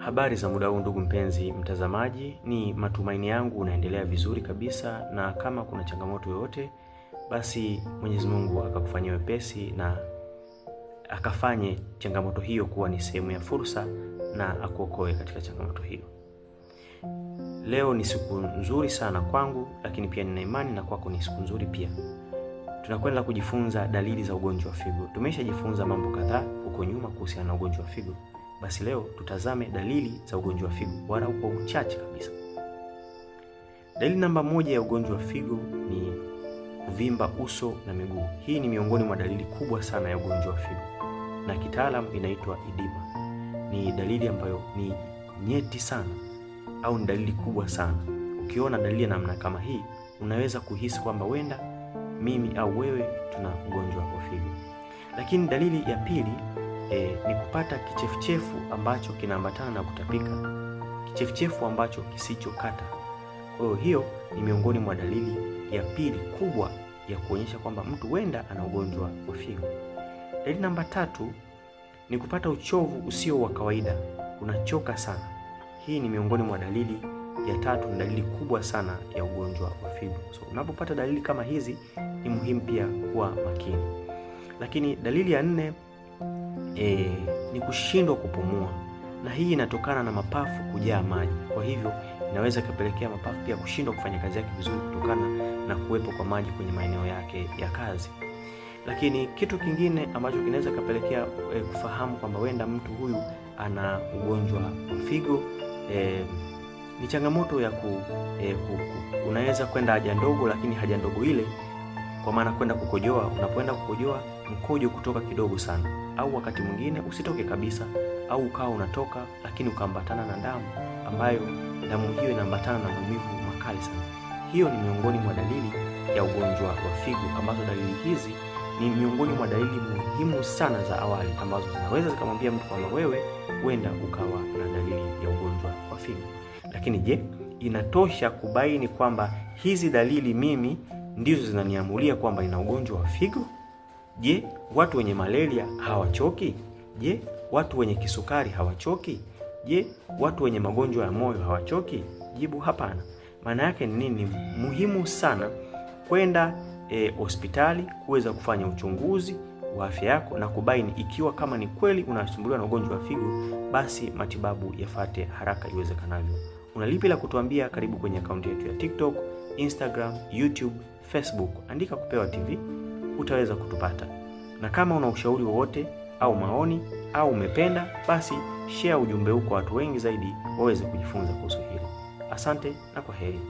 Habari za muda huu ndugu mpenzi mtazamaji, ni matumaini yangu unaendelea vizuri kabisa, na kama kuna changamoto yoyote basi Mwenyezi Mungu akakufanyia wepesi na akafanye changamoto hiyo kuwa ni sehemu ya fursa na akuokoe katika changamoto hiyo. Leo ni siku nzuri sana kwangu, lakini pia nina imani na kwako ni siku nzuri pia. Tunakwenda kujifunza dalili za ugonjwa wa figo. Tumeshajifunza mambo kadhaa huko nyuma kuhusiana na ugonjwa wa figo. Basi leo tutazame dalili za ugonjwa wa figo, wala kwa uchache kabisa. Dalili namba 1 ya ugonjwa wa figo ni kuvimba uso na miguu. Hii ni miongoni mwa dalili kubwa sana ya ugonjwa wa figo, na kitaalamu inaitwa edema. Ni dalili ambayo ni nyeti sana, au ni dalili kubwa sana. Ukiona dalili ya namna kama hii, unaweza kuhisi kwamba wenda mimi au wewe tuna ugonjwa wa figo. Lakini dalili ya pili ni kupata kichefuchefu ambacho kinaambatana na kutapika, kichefuchefu ambacho kisichokata. Kwa hiyo ni miongoni mwa dalili ya pili kubwa ya kuonyesha kwamba mtu wenda ana ugonjwa wa figo. Dalili namba 3 ni kupata uchovu usio wa kawaida, unachoka sana. Hii ni miongoni mwa dalili ya tatu, ni dalili kubwa sana ya ugonjwa wa figo. So unapopata dalili kama hizi ni muhimu pia kuwa makini. Lakini dalili ya 4 ni kushindwa kupumua, na hii inatokana na mapafu kujaa maji. Kwa hivyo inaweza kupelekea mapafu pia kushindwa kufanya kazi yake vizuri kutokana na kuwepo kwa maji kwenye maeneo yake ya kazi. Lakini kitu kingine ambacho kinaweza kupelekea kufahamu kwamba wenda mtu huyu ana ugonjwa wa figo ni changamoto ya unaweza kwenda haja ndogo, lakini haja ndogo ile, kwa maana kwenda kukojoa, unapoenda kukojoa mkojo kutoka kidogo sana, au wakati mwingine usitoke kabisa, au ukawa unatoka lakini ukaambatana na damu, ambayo damu hiyo inaambatana na maumivu makali sana. Hiyo ni miongoni mwa dalili ya ugonjwa wa figo, ambazo dalili hizi ni miongoni mwa dalili muhimu sana za awali ambazo zinaweza zikamwambia mtu kwamba wewe huenda ukawa na dalili ya ugonjwa wa figo. Lakini je, inatosha kubaini kwamba hizi dalili mimi ndizo zinaniamulia kwamba nina ugonjwa wa figo? Je, watu wenye malaria hawachoki? Je, watu wenye kisukari hawachoki? Je, watu wenye magonjwa ya moyo hawachoki? Jibu hapana. Maana yake ni nini? Muhimu sana kwenda hospitali kuweza kufanya uchunguzi wa afya yako na kubaini ikiwa kama ni kweli unasumbuliwa na ugonjwa wa figo, basi matibabu yafate haraka iwezekanavyo. Una lipi la kutuambia? Karibu kwenye akaunti yetu ya TikTok, Instagram, YouTube, Facebook. Andika Kupewa TV, utaweza kutupata. Na kama una ushauri wowote au maoni au umependa, basi share ujumbe huu kwa watu wengi zaidi waweze kujifunza kuhusu hili. Asante na kwaheri.